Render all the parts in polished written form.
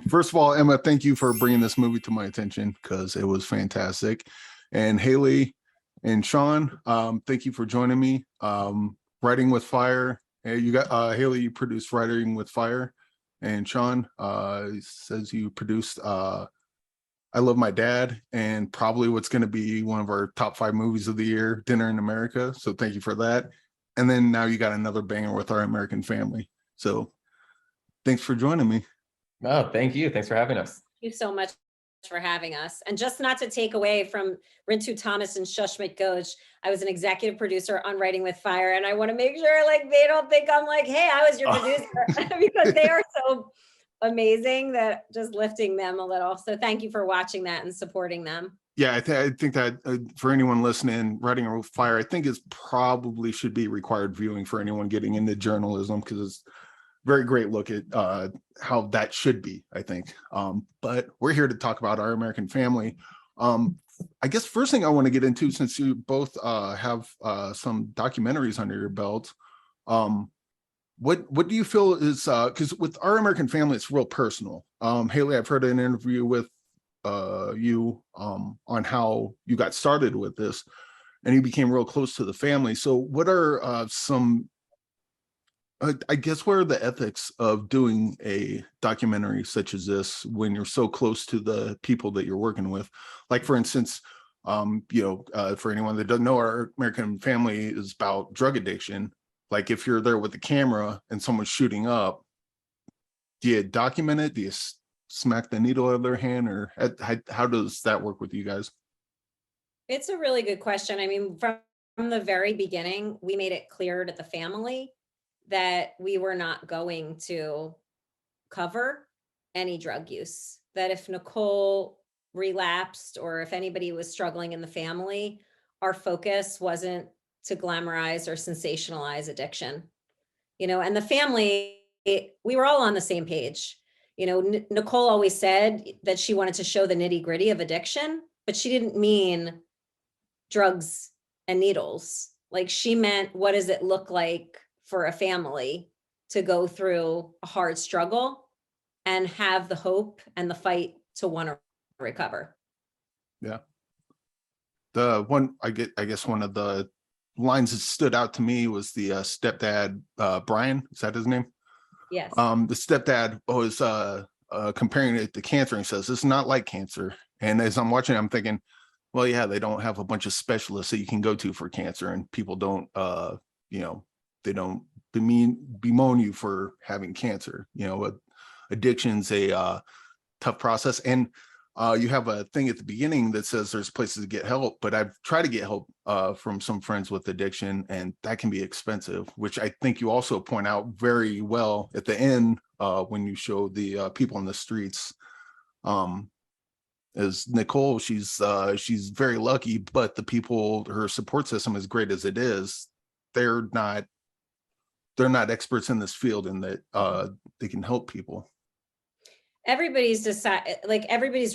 First of all, Emma, thank you for bringing this movie to my attention because it was fantastic. And Haley and Sean, thank you for joining me. Writing with Fire. You got Haley, you produced Writing with Fire, and Sean says you produced I Love My Dad, and probably what's going to be one of our top 5 movies of the year, Dinner in America. So thank you for that. And then now you got another banger with Our American Family. So thanks for joining me. Oh, thank you. Thanks for having us. Thank you so much for having us. And just not to take away from Rintu Thomas and Shushmit Ghosh, I was an executive producer on Writing with Fire, and I want to make sure like they don't think I'm like, hey, I was your producer, because they are so amazing that just lifting them a little. So thank you for watching that and supporting them. Yeah, I think that for anyone listening, Writing with Fire, I think is probably should be required viewing for anyone getting into journalism, because it's very great look at how that should be, I think. But we're here to talk about Our American Family. I guess first thing I want to get into, since you both have some documentaries under your belt, what do you feel is, because with Our American Family, it's real personal. Haley, I've heard an interview with you on how you got started with this and you became real close to the family. So what are some, I guess, what are the ethics of doing a documentary such as this when you're so close to the people that you're working with? Like, for instance, for anyone that doesn't know, Our American Family is about drug addiction. Like, if you're there with the camera and someone's shooting up, do you document it? Do you smack the needle out of their hand, or how does that work with you guys? It's a really good question. I mean, from the very beginning, we made it clear to the family that we were not going to cover any drug use, that if Nicole relapsed or if anybody was struggling in the family, our focus wasn't to glamorize or sensationalize addiction. And the family, we were all on the same page. Nicole always said that she wanted to show the nitty-gritty of addiction, but she didn't mean drugs and needles. Like, she meant, what does it look like for a family to go through a hard struggle and have the hope and the fight to want to recover? Yeah. The one, I guess one of the lines that stood out to me was the stepdad, Brian, is that his name? Yes. The stepdad was comparing it to cancer, and says it's not like cancer. And as I'm watching, I'm thinking, well, yeah, they don't have a bunch of specialists that you can go to for cancer, and people don't they don't bemoan you for having cancer. Addiction's a tough process. And you have a thing at the beginning that says there's places to get help, but I've tried to get help from some friends with addiction, and that can be expensive, which I think you also point out very well at the end when you show the people in the streets. As Nicole, she's very lucky, but the people, her support system, as great as it is, they're not experts in this field, and that they can help people. Everybody's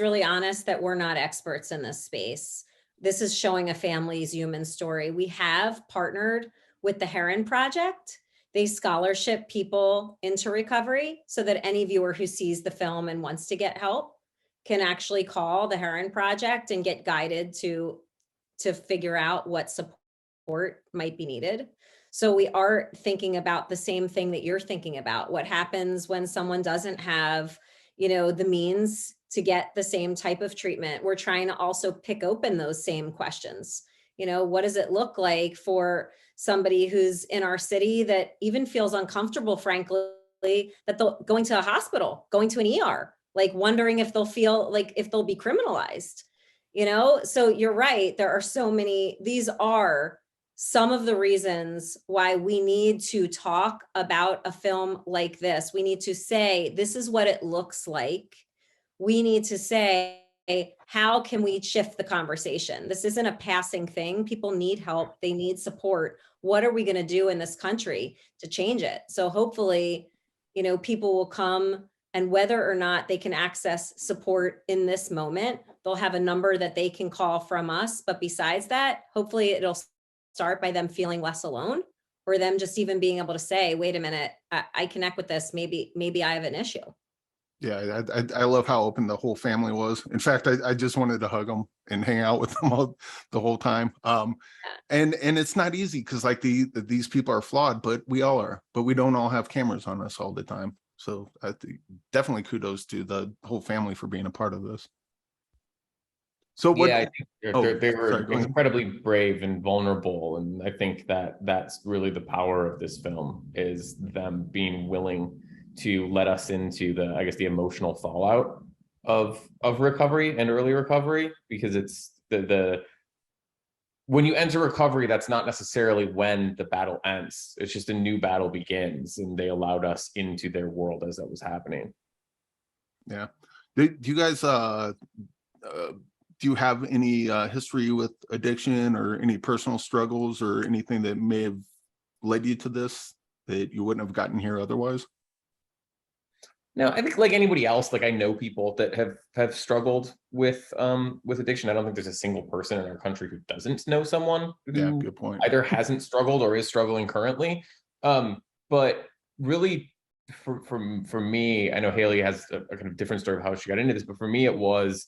really honest that we're not experts in this space. This is showing a family's human story. We have partnered with the Heron Project. They scholarship people into recovery so that any viewer who sees the film and wants to get help can actually call the Heron Project and get guided to figure out what support might be needed. So we are thinking about the same thing that you're thinking about. What happens when someone doesn't have the means to get the same type of treatment? We're trying to also pick open those same questions. What does it look like for somebody who's in our city that even feels uncomfortable, frankly, that they're going to a hospital, going to an ER, like wondering if they'll feel like if they'll be criminalized, So you're right. There are so many, these are some of the reasons why we need to talk about a film like this. We need to say, this is what it looks like. We need to say, how can we shift the conversation? This isn't a passing thing. People need help. They need support. What are we going to do in this country to change it? So hopefully, people will come, and whether or not they can access support in this moment, they'll have a number that they can call from us. But besides that, hopefully it'll start by them feeling less alone, or them just even being able to say, wait a minute, I connect with this. Maybe I have an issue. Yeah, I love how open the whole family was. In fact, I just wanted to hug them and hang out with them all the whole time. And it's not easy because like these people are flawed, but we all are. But we don't all have cameras on us all the time. So I think definitely kudos to the whole family for being a part of this. So what? Yeah, I think they Sorry, were go ahead. incredibly brave and vulnerable, and I think that's really the power of this film is them being willing to let us into the, I guess, the emotional fallout of recovery and early recovery, because it's the when you enter recovery, that's not necessarily when the battle ends. It's just a new battle begins, and they allowed us into their world as that was happening. Yeah. Do you guys do you have any history with addiction or any personal struggles or anything that may have led you to this that you wouldn't have gotten here otherwise? No, I think like anybody else, like I know people that have struggled with addiction. I don't think there's a single person in our country who doesn't know someone Yeah, who good point. either hasn't struggled or is struggling currently. But really for me, I know Haley has a kind of different story of how she got into this, but for me it was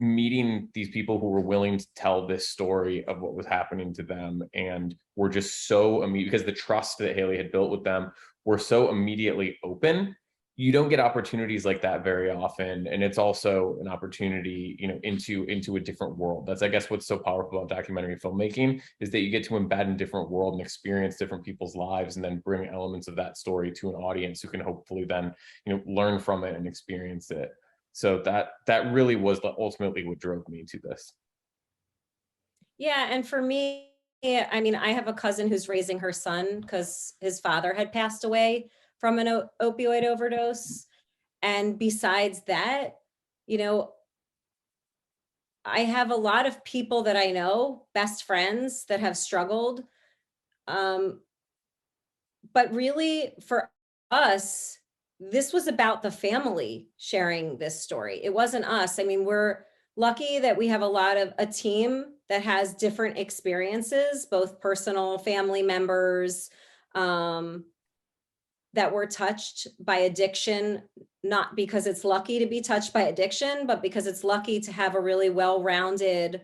meeting these people who were willing to tell this story of what was happening to them, and were just so immediate, because the trust that Haley had built with them were so immediately open. You don't get opportunities like that very often, and it's also an opportunity, you know, into a different world. That's, I guess, what's so powerful about documentary filmmaking, is that you get to embed in a different world and experience different people's lives, and then bring elements of that story to an audience who can hopefully then, you know, learn from it and experience it. So that really was ultimately what drove me to this. Yeah, and for me, I mean, I have a cousin who's raising her son because his father had passed away from an opioid overdose. And besides that, you know, I have a lot of people that I know, best friends that have struggled. Um, but really, for us, this was about the family sharing this story. It wasn't us. I mean, we're lucky that we have a team that has different experiences, both personal, family members, that were touched by addiction, not because it's lucky to be touched by addiction, but because it's lucky to have a really well-rounded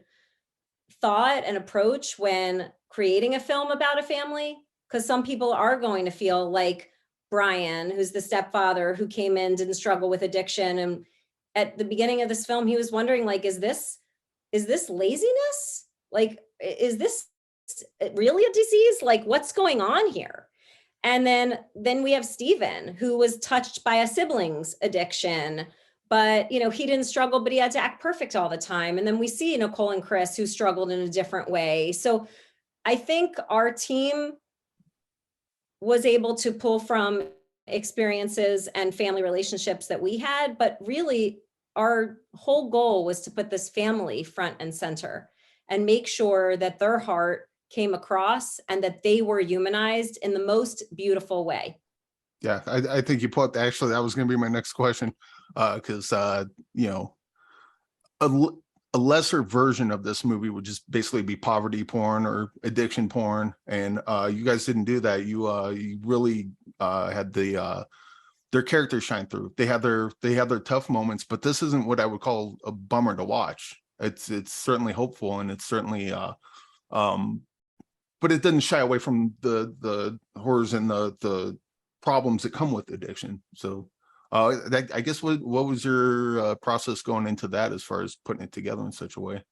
thought and approach when creating a film about a family. Because some people are going to feel like Brian, who's the stepfather who came in, didn't struggle with addiction. And at the beginning of this film, he was wondering, like, is this laziness? Like, is this really a disease? Like, what's going on here? And then we have Steven, who was touched by a sibling's addiction, but, you know, he didn't struggle, but he had to act perfect all the time. And then we see Nicole and Chris, who struggled in a different way. So I think our team was able to pull from experiences and family relationships that we had, but really our whole goal was to put this family front and center and make sure that their heart came across and that they were humanized in the most beautiful way. Yeah, I think you put, actually that was going to be my next question, because you know, a lesser version of this movie would just basically be poverty porn or addiction porn, and you guys didn't do that. You really had their characters shine through. They had their tough moments, but this isn't what I would call a bummer to watch. It's certainly hopeful, and it's certainly but it doesn't shy away from the horrors and the problems that come with addiction. So I guess what was your process going into that as far as putting it together in such a way?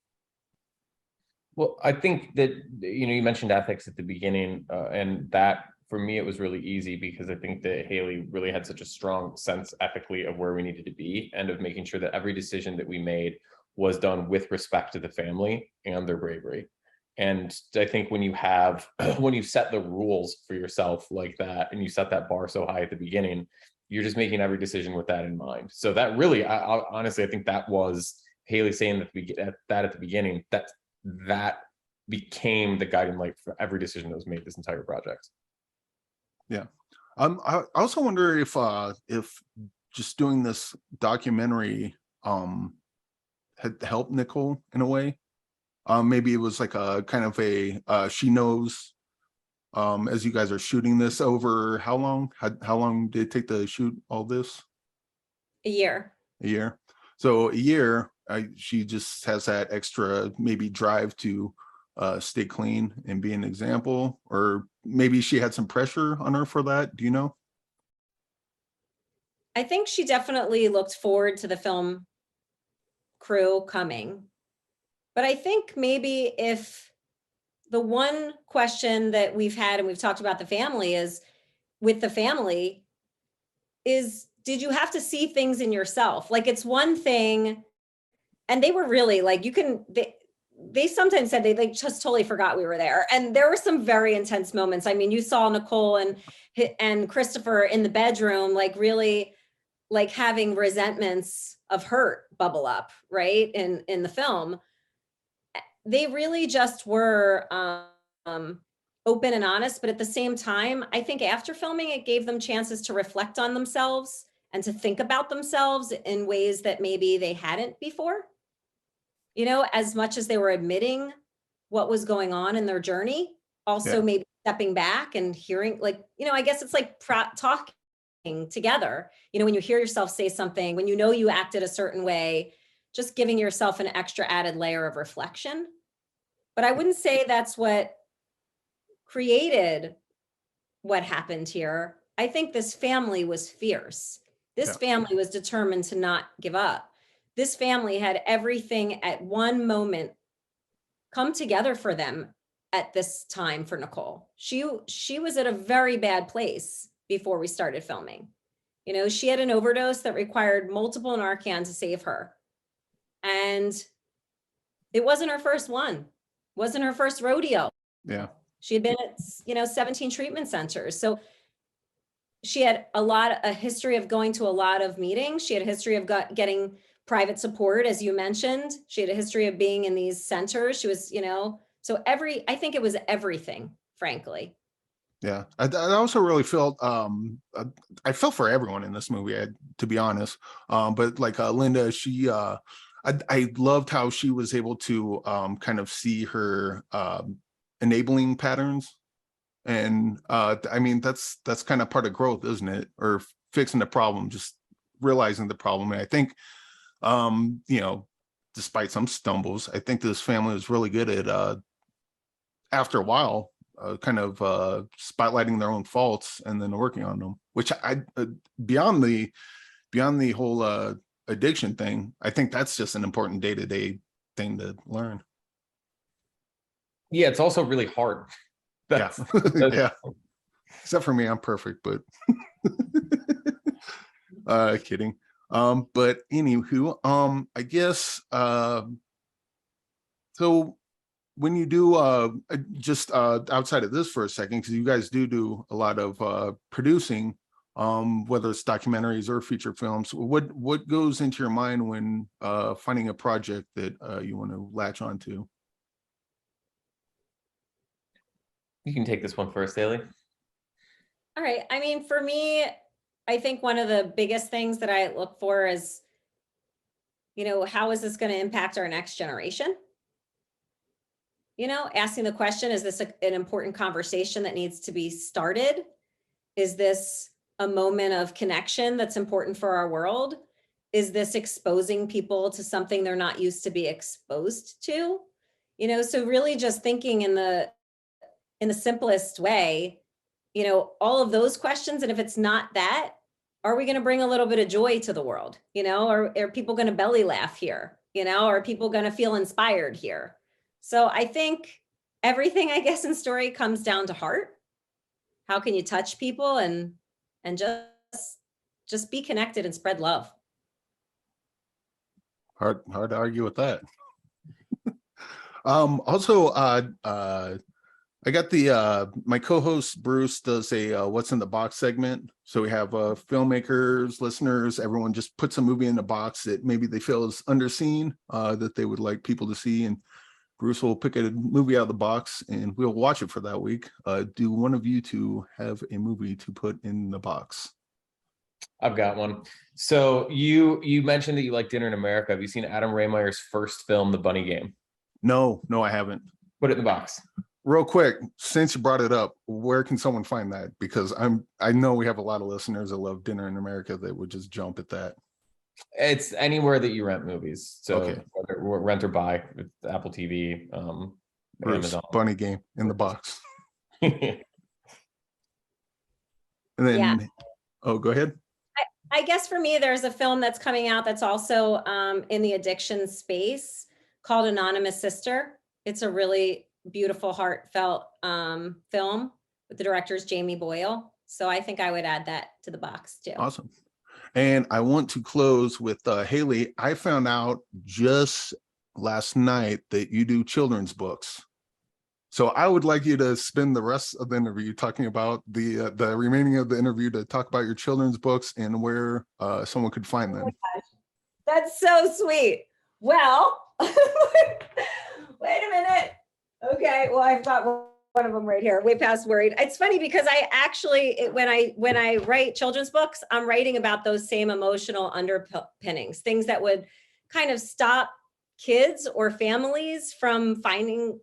Well, I think that, you know, you mentioned ethics at the beginning, and that for me, it was really easy because I think that Haley really had such a strong sense ethically of where we needed to be, and of making sure that every decision that we made was done with respect to the family and their bravery. And I think when you have, when you set the rules for yourself like that, and you set that bar so high at the beginning, you're just making every decision with that in mind. So that really, honestly, I think that was Haley saying that at the beginning, that became the guiding light for every decision that was made this entire project. Yeah. I also wonder if just doing this documentary had helped Nicole in a way. Maybe it was like a kind of a she knows, as you guys are shooting this over how long? How long did it take to shoot all this? A year. A year. So a year, she just has that extra maybe drive to stay clean and be an example, or maybe she had some pressure on her for that. Do you know? I think she definitely looked forward to the film crew coming. But I think maybe if the one question that we've had, and we've talked about the family, is with the family, is did you have to see things in yourself? Like, it's one thing, and they were really like, they sometimes said they just totally forgot we were there. And there were some very intense moments. I mean, you saw Nicole and Christopher in the bedroom, like really like having resentments of hurt bubble up, right? In the film. They really just were open and honest, but at the same time, I think after filming, it gave them chances to reflect on themselves and to think about themselves in ways that maybe they hadn't before. You know, as much as they were admitting what was going on in their journey, also Yeah. maybe stepping back and hearing, like, you know, I guess it's like talking together. You know, when you hear yourself say something, when you know you acted a certain way, just giving yourself an extra added layer of reflection. But I wouldn't say that's what created what happened here. I think this family was fierce. This Yeah. family was determined to not give up. This family had everything at one moment come together for them at this time for Nicole. She was at a very bad place before we started filming. You know, she had an overdose that required multiple Narcan to save her. And it wasn't her first one, wasn't her first rodeo. Yeah. She had been at, you know, 17 treatment centers. So she had a history of going to a lot of meetings. She had a history of getting private support, as you mentioned. She had a history of being in these centers. She was, you know, so I think it was everything, frankly. Yeah. I also really felt I felt for everyone in this movie, to be honest. But like Linda, I loved how she was able to kind of see her enabling patterns. And I mean, that's kind of part of growth, isn't it? Or fixing the problem, just realizing the problem. And I think, you know, despite some stumbles, I think this family was really good at, after a while, kind of spotlighting their own faults and then working on them, which beyond the whole addiction thing, I think that's just an important day-to-day thing to learn. Yeah, it's also really hard. Yeah. Yeah. Except for me, I'm perfect, but kidding. But anywho, I guess so when you do just outside of this for a second, because you guys do a lot of producing, whether it's documentaries or feature films, what goes into your mind when finding a project that you want to latch onto? You can take this one first, Haley. All right. I mean, for me, I think one of the biggest things that I look for is, you know, how is this going to impact our next generation? You know, asking the question, is this an important conversation that needs to be started? Is this a moment of connection that's important for our world? Is this exposing people to something they're not used to be exposed to? You know, so really just thinking in the simplest way, you know, all of those questions. And if it's not that, are we going to bring a little bit of joy to the world? You know, are people going to belly laugh here? You know, are people going to feel inspired here? So I think everything, I guess, in story comes down to heart. How can you touch people and just be connected and spread love? Hard to argue with that. Also, I got my co-host Bruce does a what's in the box segment. So we have filmmakers, listeners, everyone just puts a movie in the box that maybe they feel is underseen, that they would like people to see, and Bruce will pick a movie out of the box and we'll watch it for that week. Do one of you two have a movie to put in the box? I've got one. So you mentioned that you like Dinner in America. Have you seen Adam Raymeyer's first film, The Bunny Game? No, I haven't. Put it in the box. Real quick, since you brought it up, where can someone find that? Because I know we have a lot of listeners that love Dinner in America that would just jump at that. It's anywhere that you rent movies. So Okay. whether rent or buy, it's Apple TV, Bruce, Amazon. bunny game in the box. Yeah. And then, Yeah. oh, go ahead. I guess for me, there's a film that's coming out that's also in the addiction space called Anonymous Sister. It's a really beautiful, heartfelt film with the director's Jamie Boyle. So I think I would add that to the box too. Awesome. And I want to close with Haley. I found out just last night that you do children's books. So I would like you to spend the rest of the interview talking about the remaining of the interview to talk about your children's books and where someone could find them. Oh my gosh. That's so sweet. Well, wait a minute. Okay, well, I've got one of them right here, way past worried. It's funny because I actually, when I write children's books, I'm writing about those same emotional underpinnings, things that would kind of stop kids or families from finding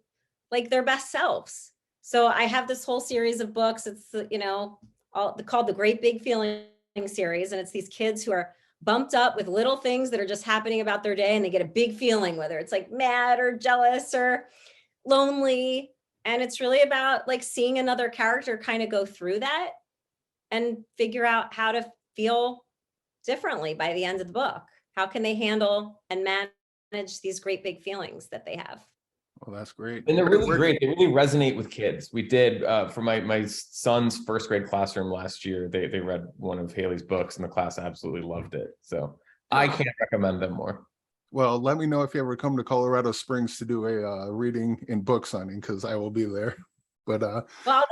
like their best selves. So I have this whole series of books. It's, called the Great Big Feeling series. And it's these kids who are bumped up with little things that are just happening about their day. And they get a big feeling, whether it's like mad or jealous or lonely. And it's really about like seeing another character kind of go through that and figure out how to feel differently by the end of the book. How can they handle and manage these great big feelings that they have? Well, that's great. And they're really great. They really resonate with kids. We did for my son's first grade classroom last year. They read one of Haley's books and the class absolutely loved it. So I can't recommend them more. Well, let me know if you ever come to Colorado Springs to do a reading and book signing, because I will be there. But well,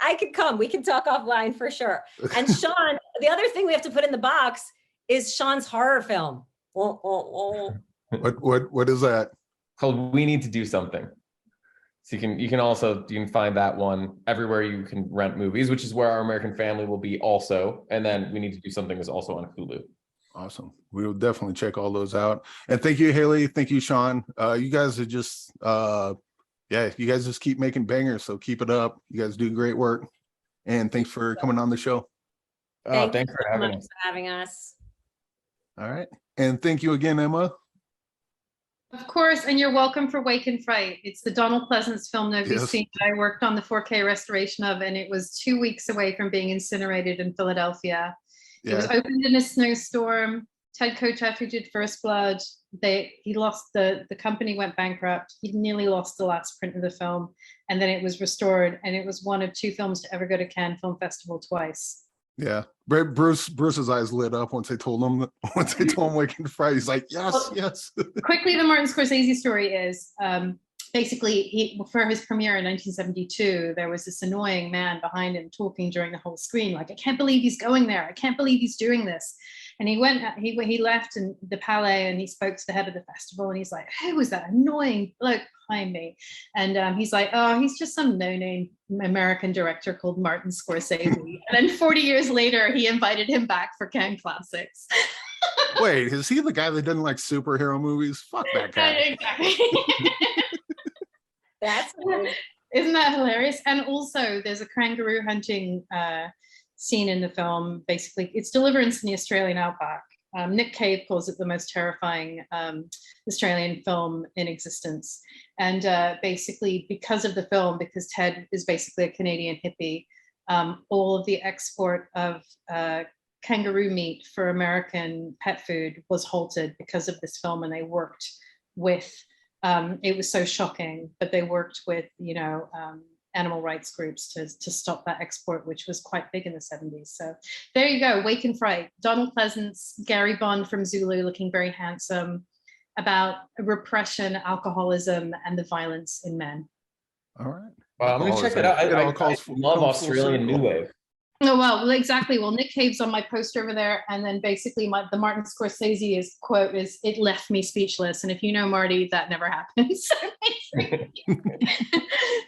I could come. We can talk offline for sure. And Sean, the other thing we have to put in the box is Sean's horror film. what is that? Called We Need to Do Something. So you can find that one everywhere you can rent movies, which is where Our American Family will be also. And then We Need to Do Something is also on Hulu. Awesome. We will definitely check all those out. And thank you, Haley. Thank you, Sean. You guys are just, you guys just keep making bangers. So keep it up. You guys do great work. And thanks for coming on the show. Thanks for having us. All right. And thank you again, Emma. Of course, and you're welcome for Wake and Fright. It's the Donald Pleasance film nobody's seen that I worked on the 4K restoration of, and it was 2 weeks away from being incinerated in Philadelphia. It was opened in a snowstorm. Ted Kotcheff, who did First Blood, he lost the company went bankrupt. He nearly lost the last print of the film, and then it was restored, and it was one of 2 films to ever go to Cannes Film Festival twice. Yeah, Bruce's eyes lit up once they told him Wake and Fright. He's like, yes, yes. Quickly, the Martin Scorsese story is basically for his premiere in 1972, there was this annoying man behind him talking during the whole screen, like, I can't believe he's going there. I can't believe he's doing this. And he left in the Palais and he spoke to the head of the festival and he's like, who was that annoying bloke behind me? And he's like, oh, he's just some no-name American director called Martin Scorsese. And then 40 years later, he invited him back for Cannes Classics. Wait, is he the guy that doesn't like superhero movies? Fuck that guy. Exactly. That's weird. Isn't that hilarious? And also there's a kangaroo hunting scene in the film. Basically, it's deliverance in the Australian outback. Nick Cave calls it the most terrifying Australian film in existence. And basically, because of the film, because Ted is basically a Canadian hippie, all of the export of kangaroo meat for American pet food was halted because of this film. And they worked with, it was so shocking, but they worked with, animal rights groups to stop that export, which was quite big in the 70s. So there you go, Wake and Fright. Donald Pleasance, Gary Bond from Zulu, looking very handsome, about repression, alcoholism, and the violence in men. All right. Well, I'm gonna check it out. I love Australian New Wave. Oh, well, exactly. Well, Nick Cave's on my poster over there. And then basically the Martin Scorsese quote is, it left me speechless. And if you know Marty, that never happens.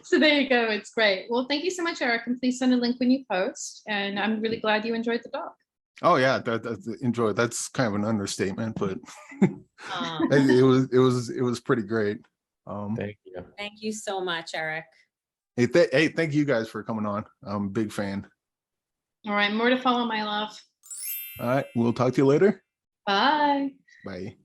So there you go. It's great. Well, thank you so much, Eric. And please send a link when you post. And I'm really glad you enjoyed the doc. Oh yeah, enjoy. That's kind of an understatement, but it was pretty great. Thank you. Thank you so much, Eric. Hey, thank you guys for coming on. I'm a big fan. All right, more to follow, my love. All right, we'll talk to you later. Bye. Bye.